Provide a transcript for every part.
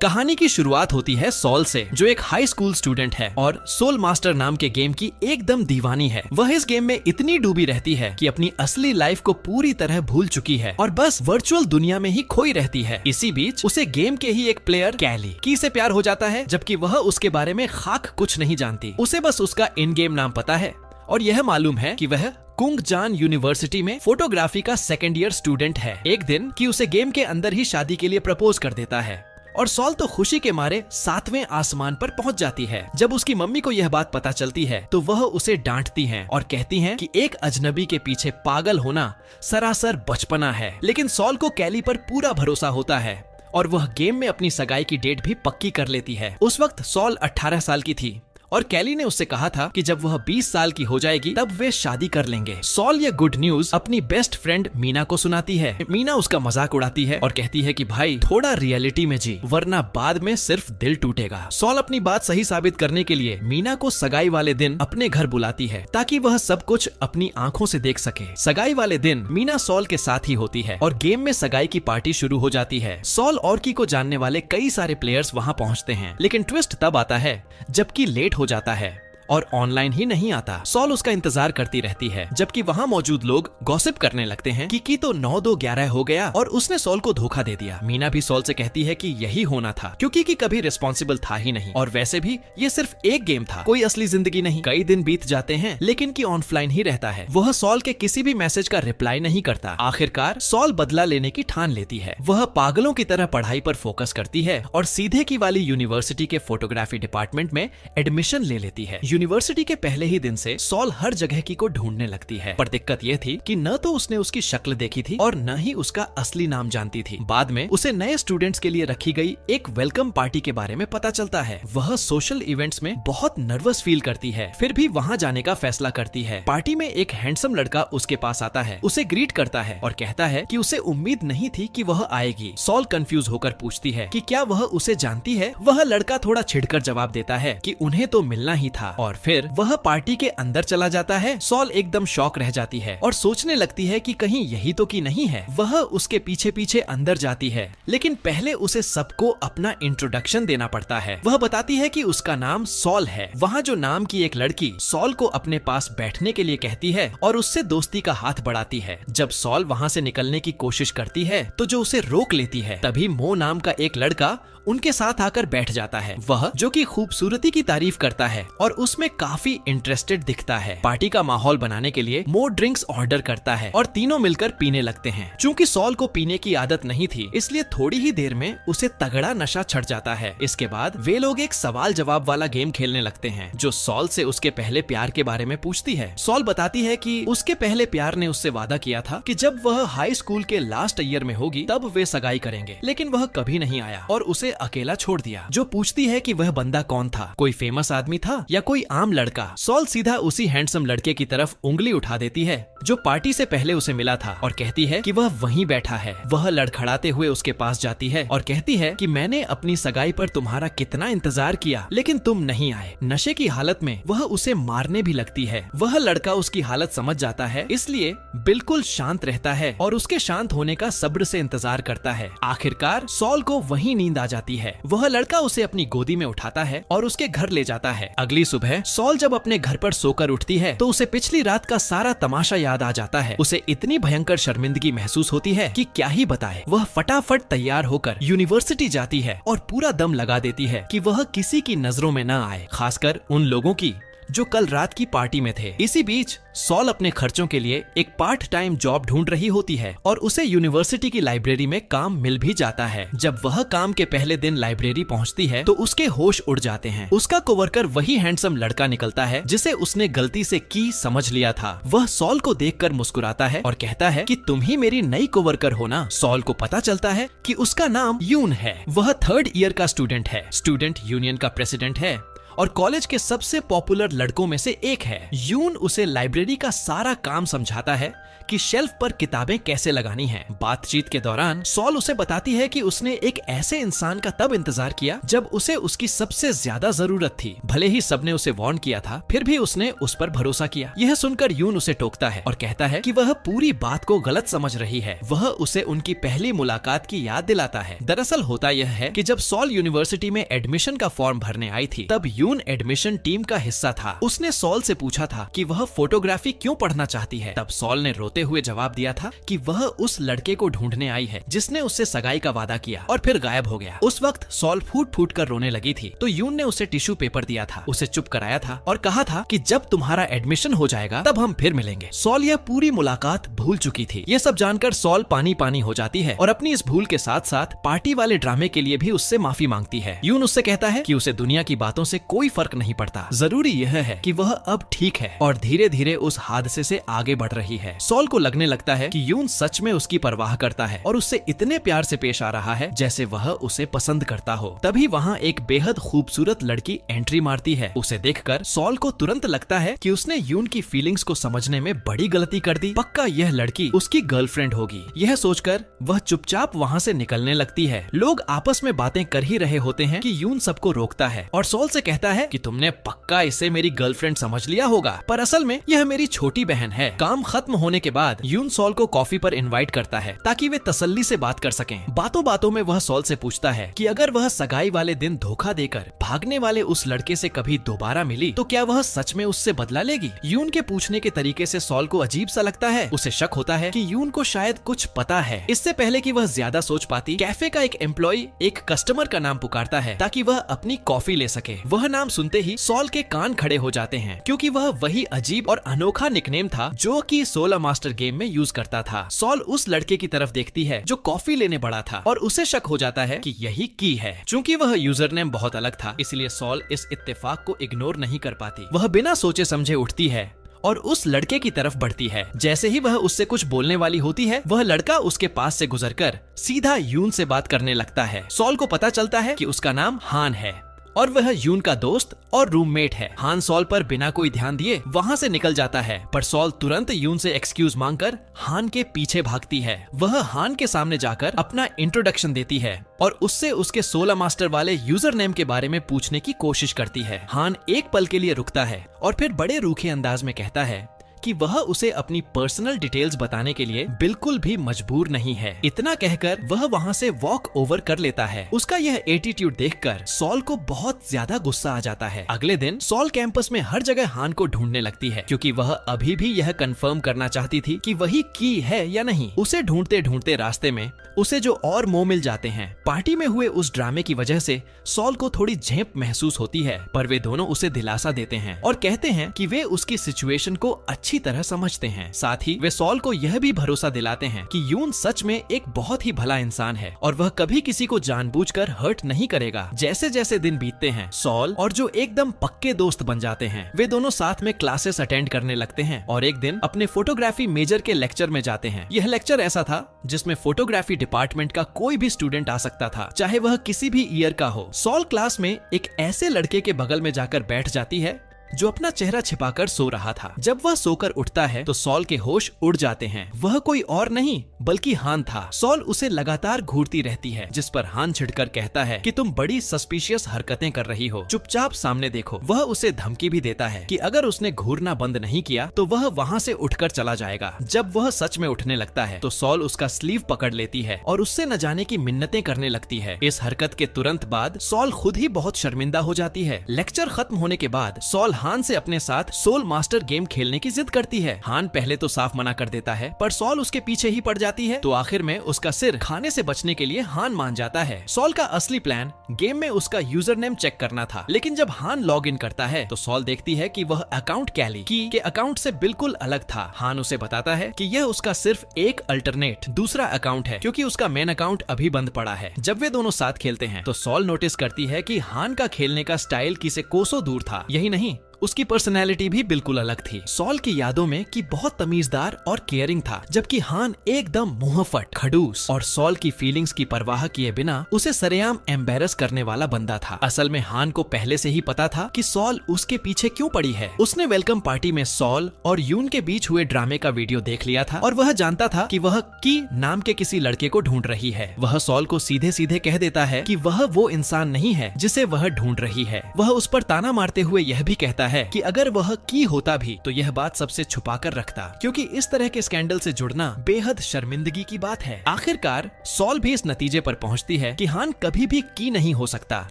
कहानी की शुरुआत होती है सॉल से, जो एक हाई स्कूल स्टूडेंट है और सोल मास्टर नाम के गेम की एकदम दीवानी है। वह इस गेम में इतनी डूबी रहती है कि अपनी असली लाइफ को पूरी तरह भूल चुकी है और बस वर्चुअल दुनिया में ही खोई रहती है। इसी बीच उसे गेम के ही एक प्लेयर कैली से प्यार हो जाता है, जबकि वह उसके बारे में खाक कुछ नहीं जानती। उसे बस उसका इन गेम नाम पता है और यह मालूम है कि वह कुंगजान यूनिवर्सिटी में फोटोग्राफी का सेकेंड ईयर स्टूडेंट है। एक दिन की उसे गेम के अंदर ही शादी के लिए प्रपोज कर देता है और सॉल तो खुशी के मारे 7वें आसमान पर पहुंच जाती है। जब उसकी मम्मी को यह बात पता चलती है तो वह उसे डांटती हैं और कहती हैं कि एक अजनबी के पीछे पागल होना सरासर बचपना है। लेकिन सॉल को कैली पर पूरा भरोसा होता है और वह गेम में अपनी सगाई की डेट भी पक्की कर लेती है। उस वक्त सॉल 18 साल की थी और कैली ने उससे कहा था कि जब वह 20 साल की हो जाएगी तब वे शादी कर लेंगे। सॉल ये गुड न्यूज अपनी बेस्ट फ्रेंड मीना को सुनाती है। मीना उसका मजाक उड़ाती है और कहती है कि भाई थोड़ा रियलिटी में जी, वरना बाद में सिर्फ दिल टूटेगा। सॉल अपनी बात सही साबित करने के लिए मीना को सगाई वाले दिन अपने घर बुलाती है ताकि वह सब कुछ अपनी आंखों से देख सके। सगाई वाले दिन मीना सॉल के साथ ही होती है और गेम में सगाई की पार्टी शुरू हो जाती है। सॉल और की को जानने वाले कई सारे प्लेयर्स वहाँ पहुँचते हैं, लेकिन ट्विस्ट तब आता है जबकि लेट हो जाता है और ऑनलाइन ही नहीं आता। सॉल उसका इंतजार करती रहती है, जबकि वहाँ मौजूद लोग गॉसिप करने लगते हैं कि तो 9-2-11 हो गया और उसने सॉल को धोखा दे दिया। मीना भी सॉल से कहती है कि यही होना था, क्योंकि कि कभी रिस्पॉन्सिबल था ही नहीं और वैसे भी ये सिर्फ एक गेम था, कोई असली जिंदगी नहीं। कई दिन बीत जाते हैं लेकिन कि ऑफलाइन ही रहता है। वह सॉल के किसी भी मैसेज का रिप्लाई नहीं करता। आखिरकार सॉल बदला लेने की ठान लेती है। वह पागलों की तरह पढ़ाई पर फोकस करती है और सीधे की वाली यूनिवर्सिटी के फोटोग्राफी डिपार्टमेंट में एडमिशन ले लेती है। यूनिवर्सिटी के पहले ही दिन से सॉल हर जगह की को ढूंढने लगती है, पर दिक्कत ये थी कि न तो उसने उसकी शक्ल देखी थी और न ही उसका असली नाम जानती थी। बाद में उसे नए स्टूडेंट्स के लिए रखी गई एक वेलकम पार्टी के बारे में पता चलता है। वह सोशल इवेंट्स में बहुत नर्वस फील करती है, फिर भी वहाँ जाने का फैसला करती है। पार्टी में एक हैंडसम लड़का उसके पास आता है, उसे ग्रीट करता है और कहता है कि उसे उम्मीद नहीं थी कि वह आएगी। सॉल कंफ्यूज होकर पूछती है कि क्या वह उसे जानती है। वह लड़का थोड़ा छिड़कर जवाब देता है कि उन्हें तो मिलना ही था और फिर वह पार्टी के अंदर चला जाता है। सॉल एकदम शॉक रह जाती है और सोचने लगती है कि कहीं यही तो की नहीं है। वह उसके पीछे पीछे अंदर जाती है, लेकिन पहले उसे सबको अपना इंट्रोडक्शन देना पड़ता है। वह बताती है कि उसका नाम सॉल है। वहाँ जो नाम की एक लड़की सॉल को अपने पास बैठने के लिए कहती है और उससे दोस्ती का हाथ बढ़ाती है। जब सॉल वहाँ से निकलने की कोशिश करती है तो जो उसे रोक लेती है। तभी मो नाम का एक लड़का उनके साथ आकर बैठ जाता है। वह जो कि खूबसूरती की तारीफ करता है और उसमें काफी इंटरेस्टेड दिखता है। पार्टी का माहौल बनाने के लिए मो ड्रिंक्स ऑर्डर करता है और तीनों मिलकर पीने लगते हैं। चूंकि सॉल को पीने की आदत नहीं थी, इसलिए थोड़ी ही देर में उसे तगड़ा नशा चढ़ जाता है। इसके बाद वे लोग एक सवाल जवाब वाला गेम खेलने लगते हैं, जो सॉल से उसके पहले प्यार के बारे में पूछती है। सॉल बताती है कि उसके पहले प्यार ने उससे वादा किया था कि जब वह हाई स्कूल के लास्ट ईयर में होगी तब वे सगाई करेंगे, लेकिन वह कभी नहीं आया और उसे अकेला छोड़ दिया। जो पूछती है कि वह बंदा कौन था, कोई फेमस आदमी था या कोई आम लड़का। सॉल सीधा उसी हैंडसम लड़के की तरफ उंगली उठा देती है जो पार्टी से पहले उसे मिला था और कहती है कि वह वहीं बैठा है। वह लड़खड़ाते हुए उसके पास जाती है और कहती है कि मैंने अपनी सगाई पर तुम्हारा कितना इंतजार किया, लेकिन तुम नहीं आए। नशे की हालत में वह उसे मारने भी लगती है। वह लड़का उसकी हालत समझ जाता है, इसलिए बिल्कुल शांत रहता है और उसके शांत होने का सब्र से इंतजार करता है। आखिरकार सॉल को वहीं नींद आ जाती है। वह लड़का उसे अपनी गोदी में उठाता है और उसके घर ले जाता है। अगली सुबह सॉल जब अपने घर पर सोकर उठती है तो उसे पिछली रात का सारा तमाशा याद आ जाता है। उसे इतनी भयंकर शर्मिंदगी महसूस होती है कि क्या ही बताए। वह फटाफट तैयार होकर यूनिवर्सिटी जाती है और पूरा दम लगा देती है कि वह किसी की नजरों में न आए, खासकर उन लोगों की जो कल रात की पार्टी में थे। इसी बीच सॉल अपने खर्चों के लिए एक पार्ट टाइम जॉब ढूंढ रही होती है और उसे यूनिवर्सिटी की लाइब्रेरी में काम मिल भी जाता है। जब वह काम के पहले दिन लाइब्रेरी पहुंचती है तो उसके होश उड़ जाते हैं। उसका कोवर्कर वही हैंडसम लड़का निकलता है जिसे उसने गलती से की समझ लिया था। वह सॉल को देखकर मुस्कुराता है और कहता है कि तुम ही मेरी नई कोवर्कर हो ना। सॉल को पता चलता है कि उसका नाम यून है। वह 3rd ईयर का स्टूडेंट है, स्टूडेंट यूनियन का प्रेसिडेंट है और कॉलेज के सबसे पॉपुलर लड़कों में से एक है। यून उसे लाइब्रेरी का सारा काम समझाता है कि शेल्फ पर किताबें कैसे लगानी हैं। बातचीत के दौरान सॉल उसे बताती है कि उसने एक ऐसे इंसान का तब इंतजार किया जब उसे उसकी सबसे ज्यादा जरूरत थी। भले ही सबने उसे वार्न किया था, फिर भी उसने उस पर भरोसा किया। यह सुनकर यून उसे टोकता है और कहता है कि वह पूरी बात को गलत समझ रही है। वह उसे उनकी पहली मुलाकात की याद दिलाता है। दरअसल होता यह है कि जब सॉल यूनिवर्सिटी में एडमिशन का फॉर्म भरने आई थी, तब यून एडमिशन टीम का हिस्सा था। उसने सॉल से पूछा था कि वह फोटोग्राफी क्यों पढ़ना चाहती है। तब सॉल ने रोते हुए जवाब दिया था कि वह उस लड़के को ढूंढने आई है जिसने उससे सगाई का वादा किया और फिर गायब हो गया। उस वक्त सॉल फूट फूट कर रोने लगी थी, तो यून ने उसे टिश्यू पेपर दिया था, उसे चुप कराया था और कहा था कि जब तुम्हारा एडमिशन हो जाएगा तब हम फिर मिलेंगे। सॉल यह पूरी मुलाकात भूल चुकी थी। यह सब जानकर सॉल पानी पानी हो जाती है और अपनी इस भूल के साथ साथ पार्टी वाले ड्रामे के लिए भी उससे माफी मांगती है। यून उससे कहता है कि उसे दुनिया की बातों से कोई फर्क नहीं पड़ता, जरूरी यह है कि वह अब ठीक है और धीरे धीरे उस हादसे से आगे बढ़ रही है। सॉल को लगने लगता है कि यून सच में उसकी परवाह करता है और उससे इतने प्यार से पेश आ रहा है जैसे वह उसे पसंद करता हो। तभी वहाँ एक बेहद खूबसूरत लड़की एंट्री मारती है। उसे देखकर सॉल को तुरंत लगता है कि उसने यून की फीलिंग्स को समझने में बड़ी गलती कर दी। पक्का यह लड़की उसकी गर्लफ्रेंड होगी। यह सोचकर वह चुपचाप वहाँ से निकलने लगती है। लोग आपस में बातें कर ही रहे होते हैं कि यून सबको रोकता है और सॉल से कहता है कि तुमने पक्का इसे मेरी गर्लफ्रेंड समझ लिया होगा, पर असल में यह मेरी छोटी बहन है। काम खत्म होने के बाद यून सॉल को कॉफी पर इनवाइट करता है ताकि वे तसल्ली से बात कर सकें। बातों बातों में वह सॉल से पूछता है कि अगर वह सगाई वाले दिन धोखा देकर भागने वाले उस लड़के से कभी दोबारा मिली तो क्या वह सच में उससे बदला लेगी। यून के पूछने के तरीके से सॉल को अजीब सा लगता है। उसे शक होता है कि यून को शायद कुछ पता है। इससे पहले कि वह ज्यादा सोच पाती, कैफे का एक एम्प्लॉय एक कस्टमर का नाम पुकारता है ताकि वह अपनी कॉफी ले सके। वह नाम सुनते ही सॉल के कान खड़े हो जाते हैं क्योंकि वह वही अजीब और अनोखा निकनेम था जो कि सोलर मास्टर गेम में यूज करता था। सॉल उस लड़के की तरफ देखती है जो कॉफी लेने बड़ा था और उसे शक हो जाता है कि यही की है। चूंकि वह यूजर नेम बहुत अलग था, इसलिए सॉल इस इत्तेफाक को इग्नोर नहीं कर पाती। वह बिना सोचे समझे उठती है और उस लड़के की तरफ बढ़ती है। जैसे ही वह उससे कुछ बोलने वाली होती है, वह लड़का उसके पास से गुजरकर सीधा यून से बात करने लगता है। सॉल को पता चलता है कि उसका नाम हान है और वह यून का दोस्त और रूममेट है। हान सॉल पर बिना कोई ध्यान दिए वहाँ से निकल जाता है, पर सॉल तुरंत यून से एक्सक्यूज मांगकर हान के पीछे भागती है। वह हान के सामने जाकर अपना इंट्रोडक्शन देती है और उससे उसके सोलर मास्टर वाले यूजर नेम के बारे में पूछने की कोशिश करती है। हान एक पल के लिए रुकता है और फिर बड़े रूखे अंदाज में कहता है कि वह उसे अपनी पर्सनल डिटेल्स बताने के लिए बिल्कुल भी मजबूर नहीं है। इतना कहकर वह वहाँ से वॉक ओवर कर लेता है। उसका यह एटीट्यूड देखकर सॉल को बहुत ज्यादा गुस्सा आ जाता है। अगले दिन सॉल कैंपस में हर जगह हान को ढूंढने लगती है क्योंकि वह अभी भी यह कंफर्म करना चाहती थी कि वही की है या नहीं। उसे ढूंढते ढूंढते रास्ते में उसे जो और मोह मिल जाते हैं। पार्टी में हुए उस ड्रामे की वजह से सॉल को थोड़ी झेप महसूस होती है, पर वे दोनों उसे दिलासा देते हैं और कहते हैं कि वे उसकी सिचुएशन को अच्छी तरह समझते हैं। साथ ही वे सॉल को यह भी भरोसा दिलाते हैं कि यून सच में एक बहुत ही भला इंसान है और वह कभी किसी को जानबूझकर हर्ट नहीं करेगा। जैसे जैसे दिन बीतते हैं, सॉल और जो एकदम पक्के दोस्त बन जाते हैं। वे दोनों साथ में क्लासेस अटेंड करने लगते हैं और एक दिन अपने फोटोग्राफी मेजर के लेक्चर में जाते हैं। यह लेक्चर ऐसा था जिसमें फोटोग्राफी डिपार्टमेंट का कोई भी स्टूडेंट आ सकता था, चाहे वह किसी भी ईयर का हो। सॉल क्लास में एक ऐसे लड़के के बगल में जाकर बैठ जाती है जो अपना चेहरा छिपाकर सो रहा था। जब वह सोकर उठता है तो सॉल के होश उड़ जाते हैं। वह कोई और नहीं बल्कि हान था। सॉल उसे लगातार घूरती रहती है, जिस पर हान छिड़कर कहता है कि तुम बड़ी सस्पिशियस हरकतें कर रही हो, चुपचाप सामने देखो। वह उसे धमकी भी देता है कि अगर उसने घूरना बंद नहीं किया तो वह वहाँ से उठकर चला जाएगा। जब वह सच में उठने लगता है तो सॉल उसका स्लीव पकड़ लेती है और उससे न जाने की मिन्नतें करने लगती है। इस हरकत के तुरंत बाद सॉल खुद ही बहुत शर्मिंदा हो जाती है। लेक्चर खत्म होने के बाद सॉल हान से अपने साथ सोल मास्टर गेम खेलने की जिद करती है। हान पहले तो साफ मना कर देता है, पर सॉल उसके पीछे ही पड़ जाती है। तो आखिर में उसका सिर खाने से बचने के लिए हान मान जाता है। सॉल का असली प्लान गेम में उसका यूजर नेम चेक करना था, लेकिन जब हान लॉग इन करता है तो सॉल देखती है कि वह अकाउंट कैली की के अकाउंट से बिल्कुल अलग था। हान उसे बताता है कि यह उसका सिर्फ एक अल्टरनेट दूसरा अकाउंट है, क्योंकि उसका मेन अकाउंट अभी बंद पड़ा है। जब वे दोनों साथ खेलते हैं तो सॉल नोटिस करती है कि हान का खेलने का स्टाइल किसे कोसों दूर था। यही नहीं, उसकी पर्सनैलिटी भी बिल्कुल अलग थी। सॉल की यादों में कि बहुत तमीजदार और केयरिंग था, जबकि हान एकदम मुंहफट, खड़ूस और सॉल की फीलिंग्स की परवाह किए बिना उसे सरेआम एम्बेरस करने वाला बंदा था। असल में हान को पहले से ही पता था कि सॉल उसके पीछे क्यों पड़ी है। उसने वेलकम पार्टी में सॉल और यून के बीच हुए ड्रामे का वीडियो देख लिया था और वह जानता था कि वह की नाम के किसी लड़के को ढूंढ रही है। वह सॉल को सीधे सीधे कह देता है कि वह वो इंसान नहीं है जिसे वह ढूंढ रही है। वह उस पर ताना मारते हुए यह भी कहता है कि अगर वह की होता भी तो यह बात सबसे छुपा कर रखता, क्योंकि इस तरह के स्कैंडल से जुड़ना बेहद शर्मिंदगी की बात है। आखिरकार सॉल भी इस नतीजे पर पहुंचती है कि हान कभी भी की नहीं हो सकता,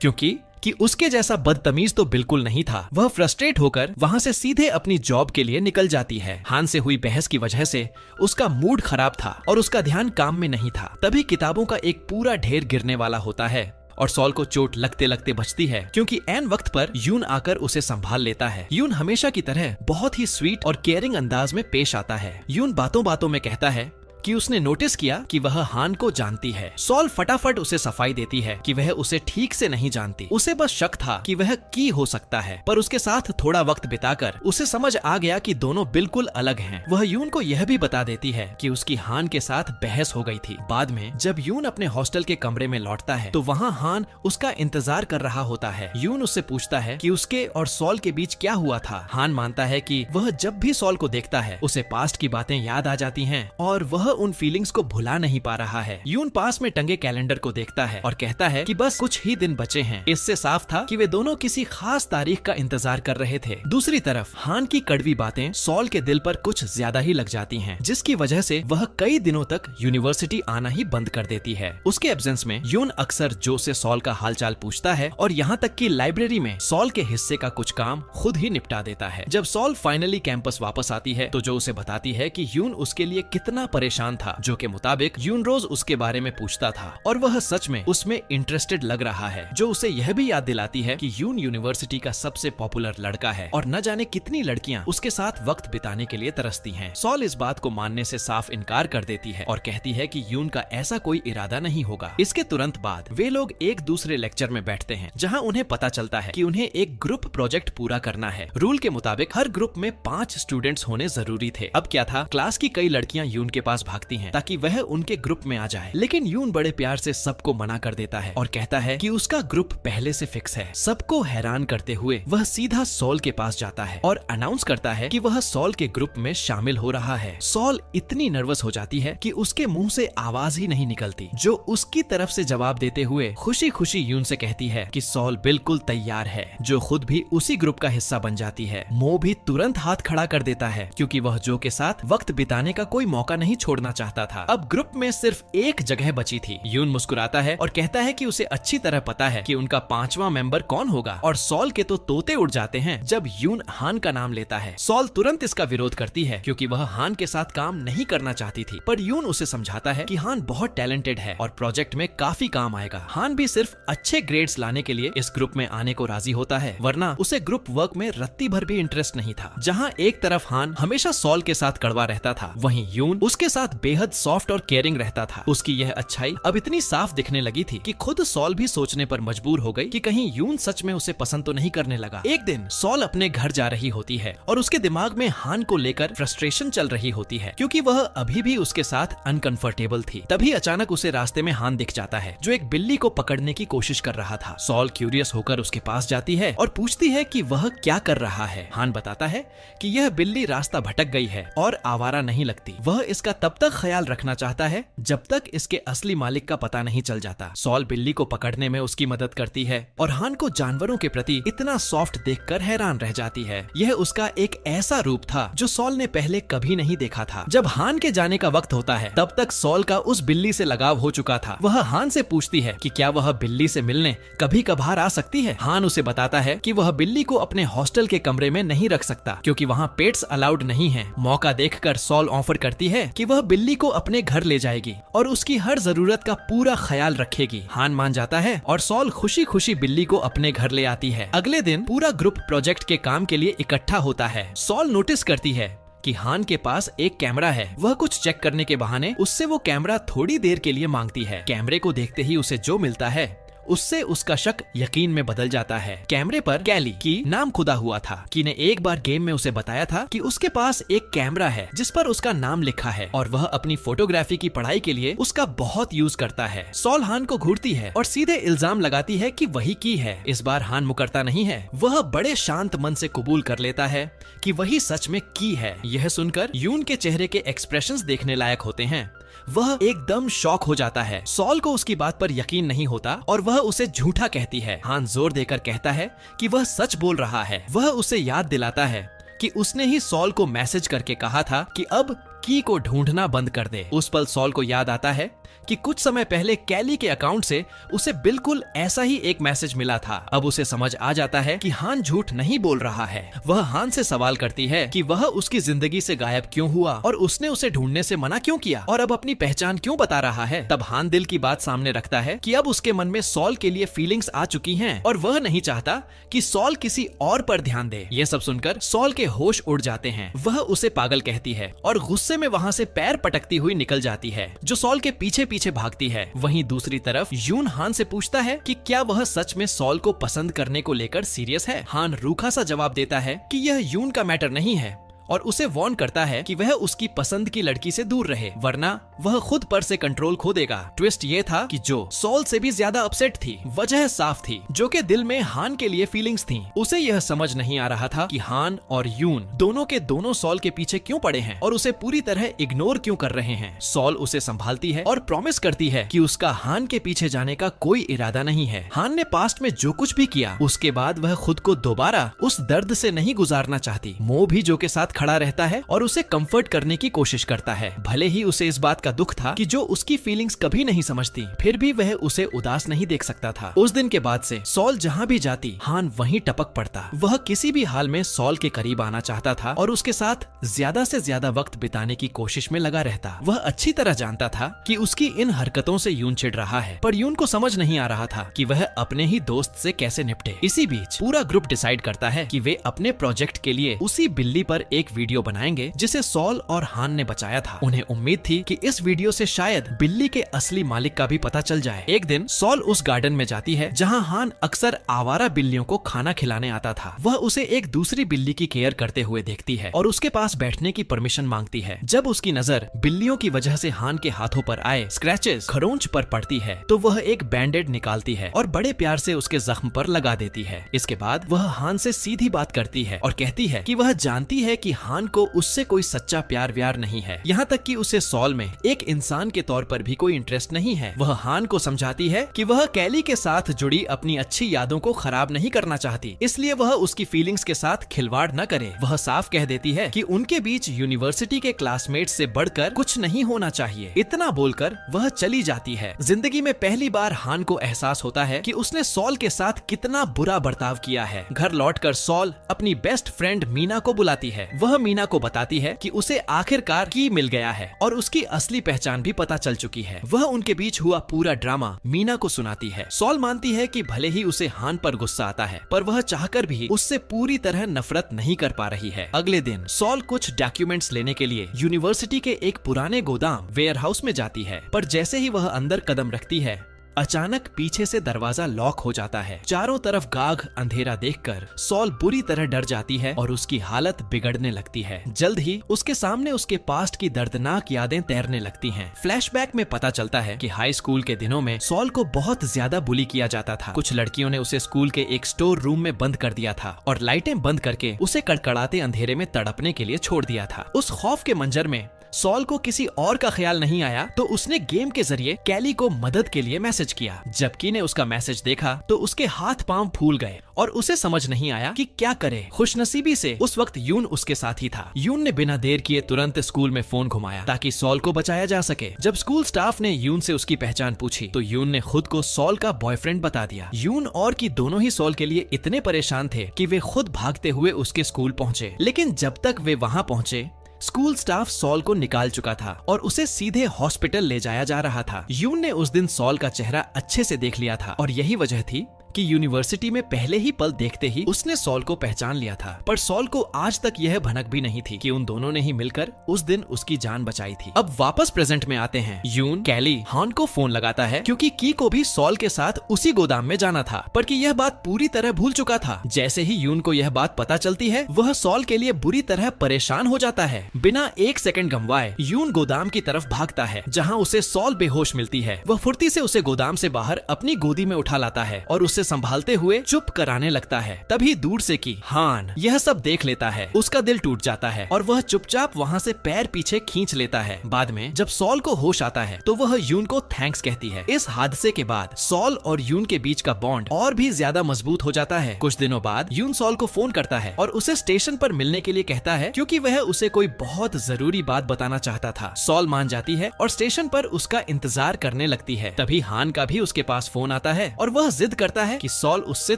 क्योंकि उसके जैसा बदतमीज तो बिल्कुल नहीं था। वह फ्रस्ट्रेट होकर वहां से सीधे अपनी जॉब के लिए निकल जाती है। हान से हुई बहस की वजह से उसका मूड खराब था और उसका ध्यान काम में नहीं था। तभी किताबों का एक पूरा ढेर गिरने वाला होता है और सॉल को चोट लगते लगते बचती है, क्योंकि एन वक्त पर यून आकर उसे संभाल लेता है। यून हमेशा की तरह बहुत ही स्वीट और केयरिंग अंदाज में पेश आता है। यून बातों बातों में कहता है कि उसने नोटिस किया कि वह हान को जानती है। सॉल फटाफट उसे सफाई देती है कि वह उसे ठीक से नहीं जानती। उसे बस शक था कि वह की हो सकता है, पर उसके साथ थोड़ा वक्त बिताकर उसे समझ आ गया कि दोनों बिल्कुल अलग हैं। वह यून को यह भी बता देती है कि उसकी हान के साथ बहस हो गई थी। बाद में जब यून अपने हॉस्टल के कमरे में लौटता है तो वहाँ हान उसका इंतजार कर रहा होता है। यून उससे पूछता है कि उसके और सॉल के बीच क्या हुआ था। हान मानता है कि वह जब भी सॉल को देखता है उसे पास्ट की बातें याद आ जाती हैं और वह उन फीलिंग्स को भुला नहीं पा रहा है। यून पास में टंगे कैलेंडर को देखता है और कहता है कि बस कुछ ही दिन बचे हैं। इससे साफ था कि वे दोनों किसी खास तारीख का इंतजार कर रहे थे। दूसरी तरफ हान की कड़वी बातें सॉल के दिल पर कुछ ज्यादा ही लग जाती हैं, जिसकी वजह से वह कई दिनों तक यूनिवर्सिटी आना ही बंद कर देती है। उसके एब्सेंस में यून अक्सर जो से सॉल का हालचाल पूछता है और यहाँ तक कि लाइब्रेरी में सॉल के हिस्से का कुछ काम खुद ही निपटा देता है। जब सॉल फाइनली कैंपस वापस आती है तो जो उसे बताती है कि यून उसके लिए कितना परेशान था, जो के मुताबिक यून रोज उसके बारे में पूछता था और वह सच में उसमें इंटरेस्टेड लग रहा है, जो उसे यह भी याद दिलाती है कि यून यूनिवर्सिटी का सबसे पॉपुलर लड़का है और न जाने कितनी लड़कियां उसके साथ वक्त बिताने के लिए तरसती हैं। सॉल इस बात को मानने से साफ इनकार कर देती है और कहती है कि यून का ऐसा कोई इरादा नहीं होगा। इसके तुरंत बाद वे लोग एक दूसरे लेक्चर में बैठते हैं, जहां उन्हें पता चलता है कि उन्हें एक ग्रुप प्रोजेक्ट पूरा करना है। रूल के मुताबिक हर ग्रुप में 5 स्टूडेंट्स होने जरूरी थे। अब क्या था, क्लास की कई लड़कियां यून के पास भागती हैं ताकि वह उनके ग्रुप में आ जाए, लेकिन यून बड़े प्यार से सबको मना कर देता है और कहता है कि उसका ग्रुप पहले से फिक्स है। सबको हैरान करते हुए वह सीधा सॉल के पास जाता है और अनाउंस करता है कि वह सॉल के ग्रुप में शामिल हो रहा है। सॉल इतनी नर्वस हो जाती है कि उसके मुंह से आवाज ही नहीं निकलती, जो उसकी तरफ से जवाब देते हुए खुशी खुशी यून से कहती है कि सॉल बिल्कुल तैयार है, जो खुद भी उसी ग्रुप का हिस्सा बन जाती है। मो भी तुरंत हाथ खड़ा कर देता है, क्योंकि वह जो के साथ वक्त बिताने का कोई मौका नहीं छोड़ना चाहता था। अब ग्रुप में सिर्फ एक जगह बची थी। यून मुस्कुराता है और कहता है कि उसे अच्छी तरह पता है कि उनका 5वां मेंबर कौन होगा, और सॉल के तो तोते उड़ जाते हैं जब यून हान का नाम लेता है। सॉल तुरंत इसका विरोध करती है, क्योंकि वह हान के साथ काम नहीं करना चाहती थी, पर यून उसे समझाता है कि हान बहुत टैलेंटेड है और प्रोजेक्ट में काफी काम आएगा। हान भी सिर्फ अच्छे ग्रेड्स लाने के लिए इस ग्रुप में आने को राजी होता है, वरना उसे ग्रुप वर्क में रत्ती भर भी इंटरेस्ट नहीं था। जहाँ एक तरफ हान हमेशा सॉल के साथ कड़वा रहता था, वहीं यून उसके साथ बेहद सॉफ्ट और केयरिंग रहता था। उसकी यह अच्छाई अब इतनी साफ दिखने लगी थी कि खुद सॉल भी सोचने पर मजबूर हो गई कि कहीं यून सच में उसे पसंद तो नहीं करने लगा। एक दिन सॉल अपने घर जा रही होती है और उसके दिमाग में हान को लेकर फ्रस्ट्रेशन चल रही होती है, क्योंकि वह अभी भी उसके साथ अनकंफर्टेबल थी। तभी अचानक उसे रास्ते में हान दिख जाता है, जो एक बिल्ली को पकड़ने की कोशिश कर रहा था। सॉल क्यूरियस होकर उसके पास जाती है और पूछती है कि वह क्या कर रहा है। हान बताता है कि यह बिल्ली रास्ता भटक गई है और आवारा नहीं लगती। वह इसका तब तक ख्याल रखना चाहता है जब तक इसके असली मालिक का पता नहीं चल जाता। सॉल बिल्ली को पकड़ने में उसकी मदद करती है और हान को जानवरों के प्रति इतना सॉफ्ट देखकर हैरान रह जाती है। यह उसका एक ऐसा रूप था जो सॉल ने पहले कभी नहीं देखा था। जब हान के जाने का वक्त होता है, तब तक सॉल का उस बिल्ली से लगाव हो चुका था। वह हान से पूछती है कि क्या वह बिल्ली से मिलने कभी कभार आ सकती है। हान उसे बताता है कि वह बिल्ली को अपने हॉस्टल के कमरे में नहीं रख सकता, क्योंकि वहाँ पेट्स अलाउड नहीं है। मौका देखकर सॉल ऑफर करती है कि वह बिल्ली को अपने घर ले जाएगी और उसकी हर जरूरत का पूरा ख्याल रखेगी। हान मान जाता है और सॉल खुशी खुशी बिल्ली को अपने घर ले आती है। अगले दिन पूरा ग्रुप प्रोजेक्ट के काम के लिए इकट्ठा होता है। सॉल नोटिस करती है कि हान के पास एक कैमरा है। वह कुछ चेक करने के बहाने उससे वो कैमरा थोड़ी देर के लिए मांगती है। कैमरे को देखते ही उसे जो मिलता है उससे उसका शक यकीन में बदल जाता है। कैमरे पर कैली की नाम खुदा हुआ था। की ने एक बार गेम में उसे बताया था कि उसके पास एक कैमरा है जिस पर उसका नाम लिखा है और वह अपनी फोटोग्राफी की पढ़ाई के लिए उसका बहुत यूज करता है। सॉल हान को घूरती है और सीधे इल्जाम लगाती है कि वही की है। इस बार हान मुकरता नहीं है, वह बड़े शांत मन से कबूल कर लेता है कि वही सच में की है। यह सुनकर यून के चेहरे के एक्सप्रेशंस देखने लायक होते हैं। वह एकदम शॉक हो जाता है। सॉल को उसकी बात पर यकीन नहीं होता और वह उसे झूठा कहती है। हान जोर देकर कहता है कि वह सच बोल रहा है। वह उसे याद दिलाता है कि उसने ही सॉल को मैसेज करके कहा था कि अब की को ढूंढना बंद कर दे। उस पल सॉल को याद आता है कि कुछ समय पहले कैली के अकाउंट से उसे बिल्कुल ऐसा ही एक मैसेज मिला था। अब उसे समझ आ जाता है कि हान झूठ नहीं बोल रहा है। वह हान से सवाल करती है कि वह उसकी जिंदगी से गायब क्यों हुआ और उसने उसे ढूंढने से मना क्यों किया और अब अपनी पहचान क्यों बता रहा है। तब हान दिल की बात सामने रखता है कि अब उसके मन में सॉल के लिए फीलिंग्स आ चुकी हैं और वह नहीं चाहता कि सॉल किसी और पर ध्यान दे। ये सब सुनकर सॉल के होश उड़ जाते हैं। वह उसे पागल कहती है और गुस्से में वहाँ से पैर पटकती हुई निकल जाती है, जो सॉल के पीछे पीछे भागती है। वहीं दूसरी तरफ यून हान से पूछता है कि क्या वह सच में सॉल को पसंद करने को लेकर सीरियस है। हान रूखा सा जवाब देता है कि यह यून का मैटर नहीं है और उसे वार्न करता है कि वह उसकी पसंद की लड़की से दूर रहे, वरना वह खुद पर से कंट्रोल खो देगा। ट्विस्ट ये था कि जो सॉल से भी ज्यादा अपसेट थी, वजह साफ थी, जो कि दिल में हान के लिए फीलिंग्स थी। उसे यह समझ नहीं आ रहा था कि हान और यून दोनों के दोनों सॉल के पीछे क्यों पड़े हैं और उसे पूरी तरह इग्नोर क्यों कर रहे हैं। सॉल उसे संभालती है और प्रॉमिस करती है कि उसका हान के पीछे जाने का कोई इरादा नहीं है। हान ने पास्ट में जो कुछ भी किया, उसके बाद वह खुद को दोबारा उस दर्द से नहीं गुजारना चाहती। मो भी जो के साथ खड़ा रहता है और उसे कंफर्ट करने की कोशिश करता है। भले ही उसे इस बात का दुख था कि जो उसकी फीलिंग्स कभी नहीं समझती, फिर भी वह उसे उदास नहीं देख सकता था। उस दिन के बाद से सॉल जहाँ भी जाती, हान वहीं टपक पड़ता। वह किसी भी हाल में सॉल के करीब आना चाहता था और उसके साथ ज्यादा से ज्यादा वक्त बिताने की कोशिश में लगा रहता। वह अच्छी तरह जानता था कि उसकी इन हरकतों से यून चिढ़ रहा है, पर यून को समझ नहीं आ रहा था कि वह अपने ही दोस्त से कैसे निपटे। इसी बीच पूरा ग्रुप डिसाइड करता है कि वे अपने प्रोजेक्ट के लिए उसी बिल्ली पर एक वीडियो बनाएंगे जिसे सॉल और हान ने बचाया था। उन्हें उम्मीद थी कि इस वीडियो से शायद बिल्ली के असली मालिक का भी पता चल जाए। एक दिन सॉल उस गार्डन में जाती है जहां हान अक्सर आवारा बिल्लियों को खाना खिलाने आता था। वह उसे एक दूसरी बिल्ली की केयर करते हुए देखती है और उसके पास बैठने की परमिशन मांगती है। जब उसकी नजर बिल्लियों की वजह से हान के हाथों पर आए स्क्रैचेस, खरोंच पर पड़ती है, तो वह एक बैंडेड निकालती है और बड़े प्यार से उसके जख्म पर लगा देती है। इसके बाद वह हान से सीधी बात करती है और कहती है कि वह जानती है कि हान को उससे कोई सच्चा प्यार व्यार नहीं है, यहाँ तक कि उसे सॉल में एक इंसान के तौर पर भी कोई इंटरेस्ट नहीं है। वह हान को समझाती है कि वह कैली के साथ जुड़ी अपनी अच्छी यादों को खराब नहीं करना चाहती, इसलिए वह उसकी फीलिंग्स के साथ खिलवाड़ न करे। वह साफ कह देती है कि उनके बीच यूनिवर्सिटी के क्लासमेट से बढ़कर कुछ नहीं होना चाहिए। इतना बोलकर वह चली जाती है। जिंदगी में पहली बार हान को एहसास होता है कि उसने सॉल के साथ कितना बुरा बर्ताव किया है। घर लौटकर सॉल अपनी बेस्ट फ्रेंड मीना को बुलाती है। वह मीना को बताती है कि उसे आखिरकार की मिल गया है और उसकी असली पहचान भी पता चल चुकी है। वह उनके बीच हुआ पूरा ड्रामा मीना को सुनाती है। सॉल मानती है कि भले ही उसे हान पर गुस्सा आता है, पर वह चाहकर भी उससे पूरी तरह नफरत नहीं कर पा रही है। अगले दिन सॉल कुछ डॉक्यूमेंट्स लेने के लिए यूनिवर्सिटी के एक पुराने गोदाम वेयरहाउस में जाती है, पर जैसे ही वह अंदर कदम रखती है, अचानक पीछे से दरवाजा लॉक हो जाता है। चारों तरफ गाढ़ अंधेरा देखकर सॉल बुरी तरह डर जाती है और उसकी हालत बिगड़ने लगती है। जल्द ही उसके सामने उसके पास्ट की दर्दनाक यादें तैरने लगती हैं। फ्लैशबैक में पता चलता है कि हाई स्कूल के दिनों में सॉल को बहुत ज्यादा बुली किया जाता था। कुछ लड़कियों ने उसे स्कूल के एक स्टोर रूम में बंद कर दिया था और लाइटें बंद करके उसे कड़कड़ाते अंधेरे में तड़पने के लिए छोड़ दिया था। उस खौफ के मंजर में सॉल को किसी और का ख्याल नहीं आया, तो उसने गेम के जरिए कैली को मदद के लिए मैसेज किया। जब की ने उसका मैसेज देखा तो उसके हाथ पांव फूल गए और उसे समझ नहीं आया कि क्या करे। खुशनसीबी से उस वक्त यून उसके साथ ही था। यून ने बिना देर किए तुरंत स्कूल में फोन घुमाया ताकि सॉल को बचाया जा सके। जब स्कूल स्टाफ ने यून से उसकी पहचान पूछी तो यून ने खुद को सॉल का बॉयफ्रेंड बता दिया। यून और की दोनों ही सॉल के लिए इतने परेशान थे कि वे खुद भागते हुए उसके स्कूल पहुँचे, लेकिन जब तक वे वहाँ पहुँचे स्कूल स्टाफ सॉल को निकाल चुका था और उसे सीधे हॉस्पिटल ले जाया जा रहा था। यून ने उस दिन सॉल का चेहरा अच्छे से देख लिया था और यही वजह थी कि यूनिवर्सिटी में पहले ही पल देखते ही उसने सॉल को पहचान लिया था, पर सॉल को आज तक यह भनक भी नहीं थी कि उन दोनों ने ही मिलकर उस दिन उसकी जान बचाई थी। अब वापस प्रेजेंट में आते हैं। यून कैली हान को फोन लगाता है क्योंकि की को भी सॉल के साथ उसी गोदाम में जाना था, पर कि यह बात पूरी तरह भूल चुका था। जैसे ही यून को यह बात पता चलती है, वह सॉल के लिए बुरी तरह परेशान हो जाता है। बिना एक सेकंड गंवाए यून गोदाम की तरफ भागता है, जहां उसे सॉल बेहोश मिलती है। वह फुर्ती से उसे गोदाम से बाहर अपनी गोदी में उठा लाता है और उसे संभालते हुए चुप कराने लगता है। तभी दूर से की हान यह सब देख लेता है। उसका दिल टूट जाता है और वह चुपचाप वहाँ से पैर पीछे खींच लेता है। बाद में जब सॉल को होश आता है तो वह यून को थैंक्स कहती है। इस हादसे के बाद सॉल और यून के बीच का बॉन्ड और भी ज्यादा मजबूत हो जाता है। कुछ दिनों बाद यून सॉल को फोन करता है और उसे स्टेशन पर मिलने के लिए कहता है, क्योंकि वह उसे कोई बहुत जरूरी बात बताना चाहता था। सॉल मान जाती है और स्टेशन पर उसका इंतजार करने लगती है। तभी हान का भी उसके पास फोन आता है और वह जिद करता है कि सॉल उससे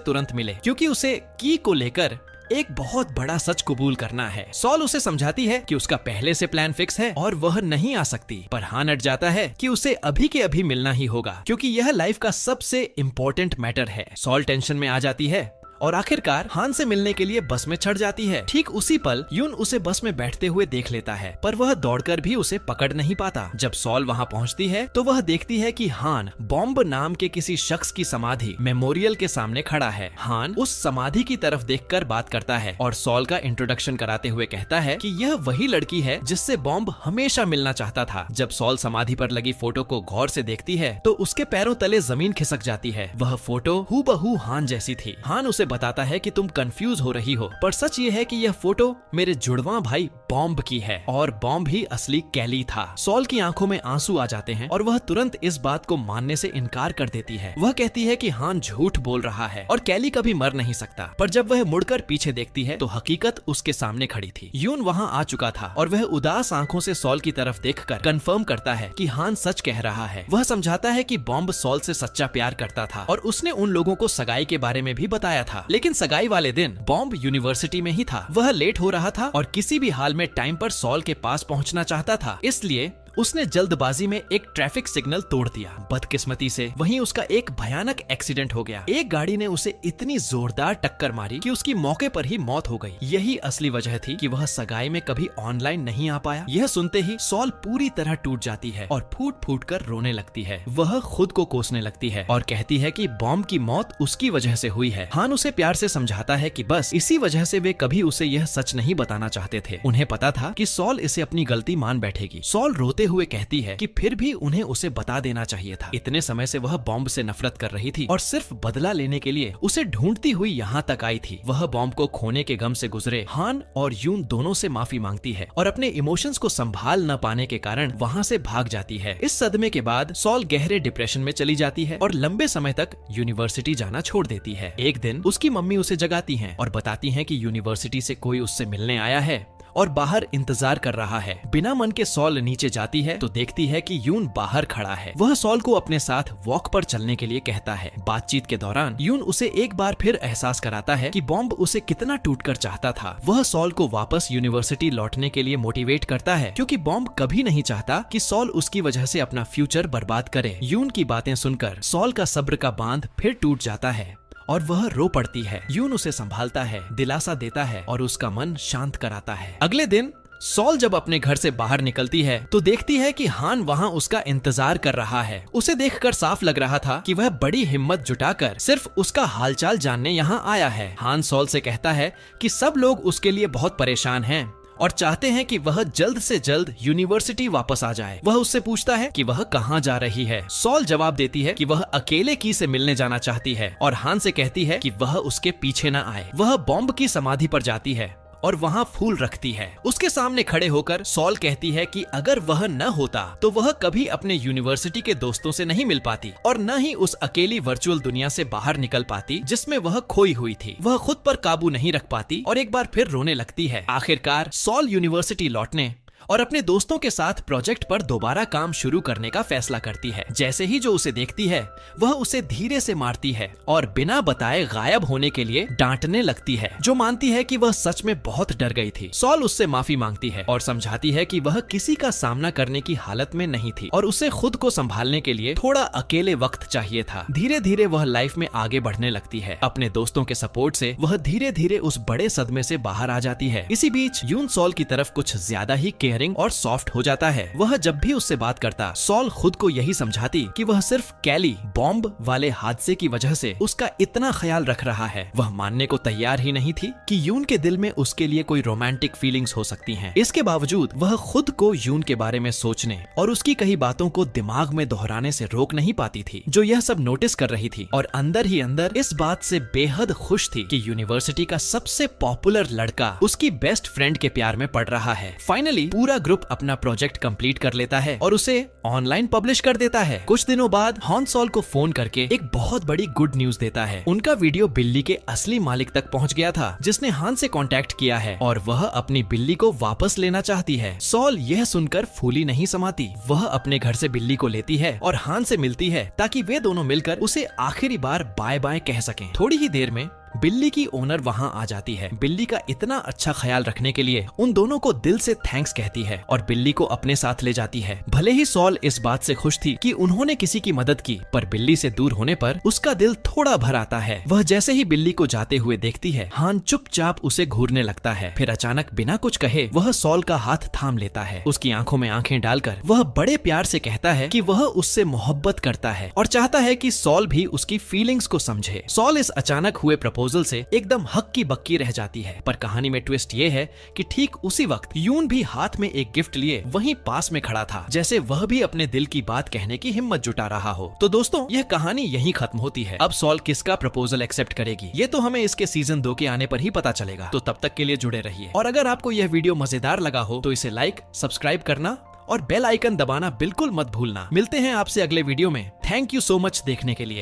तुरंत मिले, क्योंकि उसे की को लेकर एक बहुत बड़ा सच कबूल करना है। सॉल उसे समझाती है कि उसका पहले से प्लान फिक्स है और वह नहीं आ सकती, पर हान अट जाता है कि उसे अभी के अभी मिलना ही होगा, क्योंकि यह लाइफ का सबसे इम्पोर्टेंट मैटर है। सॉल टेंशन में आ जाती है और आखिरकार हान से मिलने के लिए बस में चढ़ जाती है। ठीक उसी पल यून उसे बस में बैठते हुए देख लेता है, पर वह दौड़कर भी उसे पकड़ नहीं पाता। जब सॉल वहां पहुंचती है तो वह देखती है कि हान बॉम्ब नाम के किसी शख्स की समाधि मेमोरियल के सामने खड़ा है। हान उस समाधि की तरफ देखकर बात करता है और सॉल का इंट्रोडक्शन कराते हुए कहता है कि यह वही लड़की है जिससे बॉम्ब हमेशा मिलना चाहता था। जब सॉल समाधि पर लगी फोटो को गौर से देखती है तो उसके पैरों तले जमीन खिसक जाती है। वह फोटो हूबहू हान जैसी थी। हान उसे बताता है कि तुम कंफ्यूज हो रही हो, पर सच ये है कि यह फोटो मेरे जुड़वां भाई बॉम्ब की है और बॉम्ब ही असली कैली था। सॉल की आंखों में आंसू आ जाते हैं और वह तुरंत इस बात को मानने से इनकार कर देती है। वह कहती है कि हान झूठ बोल रहा है और कैली कभी मर नहीं सकता। पर जब वह मुड़कर पीछे देखती है तो हकीकत उसके सामने खड़ी थी। यून वहां आ चुका था और वह उदास आंखों से सॉल की तरफ देखकर कंफर्म करता है कि हान सच कह रहा है। वह समझाता है कि बॉम्ब सॉल से सच्चा प्यार करता था और उसने उन लोगों को सगाई के बारे में भी बताया था, लेकिन सगाई वाले दिन बॉम्ब यूनिवर्सिटी में ही था। वह लेट हो रहा था और किसी भी हाल में टाइम पर सॉल के पास पहुंचना चाहता था, इसलिए उसने जल्दबाजी में एक ट्रैफिक सिग्नल तोड़ दिया। बदकिस्मती से वहीं उसका एक भयानक एक्सीडेंट हो गया। एक गाड़ी ने उसे इतनी जोरदार टक्कर मारी कि उसकी मौके पर ही मौत हो गई। यही असली वजह थी कि वह सगाई में कभी ऑनलाइन नहीं आ पाया। यह सुनते ही सॉल पूरी तरह टूट जाती है और फूट फूट कर रोने लगती है। वह खुद को कोसने लगती है और कहती है कि बॉम्ब की मौत उसकी वजह से हुई है। हान उसे प्यार से समझाता है कि बस इसी वजह से वे कभी उसे यह सच नहीं बताना चाहते थे। उन्हें पता था कि सॉल इसे अपनी गलती मान बैठेगी। सॉल रोते हुए कहती है कि फिर भी उन्हें उसे बता देना चाहिए था। इतने समय से वह बॉम्ब से नफरत कर रही थी और सिर्फ बदला लेने के लिए उसे ढूंढती हुई यहाँ तक आई थी। वह बॉम्ब को खोने के गम से गुजरे हान और यून दोनों से माफी मांगती है और अपने इमोशंस को संभाल न पाने के कारण वहाँ से भाग जाती है। इस सदमे के बाद सॉल गहरे डिप्रेशन में चली जाती है और लंबे समय तक यूनिवर्सिटी जाना छोड़ देती है। एक दिन उसकी मम्मी उसे जगाती हैं और बताती हैं कि यूनिवर्सिटी से कोई उससे मिलने आया है और बाहर इंतजार कर रहा है। बिना मन के सॉल नीचे जाती है तो देखती है कि यून बाहर खड़ा है। वह सॉल को अपने साथ वॉक पर चलने के लिए कहता है। बातचीत के दौरान यून उसे एक बार फिर एहसास कराता है कि बॉम्ब उसे कितना टूटकर चाहता था। वह सॉल को वापस यूनिवर्सिटी लौटने के लिए मोटिवेट करता है, क्योंकि बॉम्ब कभी नहीं चाहता कि सॉल उसकी वजह से अपना फ्यूचर बर्बाद करे। यून की बातें सुनकर सॉल का सब्र का बांध फिर टूट जाता है और वह रो पड़ती है। यून उसे संभालता है, दिलासा देता है और उसका मन शांत कराता है। अगले दिन सॉल जब अपने घर से बाहर निकलती है तो देखती है कि हान वहाँ उसका इंतजार कर रहा है। उसे देखकर साफ लग रहा था कि वह बड़ी हिम्मत जुटाकर सिर्फ उसका हालचाल जानने यहाँ आया है। हान सॉल से कहता है कि सब लोग उसके लिए बहुत परेशान हैं और चाहते हैं कि वह जल्द से जल्द यूनिवर्सिटी वापस आ जाए। वह उससे पूछता है कि वह कहाँ जा रही है। सॉल जवाब देती है कि वह अकेले की से मिलने जाना चाहती है और हान से कहती है कि वह उसके पीछे न आए। वह बॉम्ब की समाधि पर जाती है और वहाँ फूल रखती है। उसके सामने खड़े होकर सॉल कहती है कि अगर वह न होता तो वह कभी अपने यूनिवर्सिटी के दोस्तों से नहीं मिल पाती और न ही उस अकेली वर्चुअल दुनिया से बाहर निकल पाती जिसमें वह खोई हुई थी। वह खुद पर काबू नहीं रख पाती और एक बार फिर रोने लगती है। आखिरकार सॉल यूनिवर्सिटी लौटने और अपने दोस्तों के साथ प्रोजेक्ट पर दोबारा काम शुरू करने का फैसला करती है। जैसे ही जो उसे देखती है वह उसे धीरे से मारती है और बिना बताए गायब होने के लिए डांटने लगती है, जो मानती है कि वह सच में बहुत डर गई थी। सॉल उससे माफी मांगती है और समझाती है कि वह किसी का सामना करने की हालत में नहीं थी और उसे खुद को संभालने के लिए थोड़ा अकेले वक्त चाहिए था। धीरे धीरे वह लाइफ में आगे बढ़ने लगती है। अपने दोस्तों के सपोर्ट से वह धीरे धीरे उस बड़े सदमे से बाहर आ जाती है। इसी बीच यून सॉल की तरफ कुछ ज्यादा ही केयरिंग और सॉफ्ट हो जाता है। वह जब भी उससे बात करता, सॉल खुद को यही समझाती कि वह सिर्फ कैली बॉम्ब वाले हादसे की वजह से उसका इतना ख्याल रख रहा है। वह मानने को तैयार ही नहीं थी कि यून के दिल में उसके लिए कोई रोमांटिक फीलिंग्स हो सकती हैं। इसके बावजूद वह खुद को यून के बारे में सोचने और उसकी कई बातों को दिमाग में दोहराने से रोक नहीं पाती थी, जो यह सब नोटिस कर रही थी और अंदर ही अंदर इस बात से बेहद खुश थी कि यूनिवर्सिटी का सबसे पॉपुलर लड़का उसकी बेस्ट फ्रेंड के प्यार में पड़ रहा है। फाइनली पूरा ग्रुप अपना प्रोजेक्ट कंप्लीट कर लेता है और उसे ऑनलाइन पब्लिश कर देता है। कुछ दिनों बाद हॉन सॉल को फोन करके एक बहुत बड़ी गुड न्यूज देता है। उनका वीडियो बिल्ली के असली मालिक तक पहुंच गया था, जिसने हान से कांटेक्ट किया है और वह अपनी बिल्ली को वापस लेना चाहती है। सॉल यह सुनकर फूली नहीं समाती। वह अपने घर से बिल्ली को लेती है और हान से मिलती है ताकि वे दोनों मिलकर उसे आखिरी बार बाय बाय कह सकें। थोड़ी ही देर में बिल्ली की ओनर वहां आ जाती है। बिल्ली का इतना अच्छा ख्याल रखने के लिए उन दोनों को दिल से थैंक्स कहती है और बिल्ली को अपने साथ ले जाती है। भले ही सॉल इस बात से खुश थी कि उन्होंने किसी की मदद की, पर बिल्ली से दूर होने पर उसका दिल थोड़ा भर आता है। वह जैसे ही बिल्ली को जाते हुए देखती है, हान चुपचाप उसे घूरने लगता है। फिर अचानक बिना कुछ कहे वह सॉल का हाथ थाम लेता है। उसकी आंखों में आंखें डालकर वह बड़े प्यार से कहता है कि वह उससे मोहब्बत करता है और चाहता है कि सॉल भी उसकी फीलिंग्स को समझे। सॉल इस अचानक हुए प्रपोजल से एकदम हक्की बक्की रह जाती है, पर कहानी में ट्विस्ट ये है कि ठीक उसी वक्त यून भी हाथ में एक गिफ्ट लिए वहीं पास में खड़ा था, जैसे वह भी अपने दिल की बात कहने की हिम्मत जुटा रहा हो। तो दोस्तों, यह कहानी यहीं खत्म होती है। अब सॉल किसका प्रपोजल एक्सेप्ट करेगी ये तो हमें इसके सीजन 2 के आने पर ही पता चलेगा। तो तब तक के लिए जुड़े रहिए और अगर आपको यह वीडियो मजेदार लगा हो तो इसे लाइक, सब्सक्राइब करना और बेल आइकन दबाना बिल्कुल मत भूलना। मिलते हैं आपसे अगले वीडियो में। थैंक यू सो मच देखने के लिए।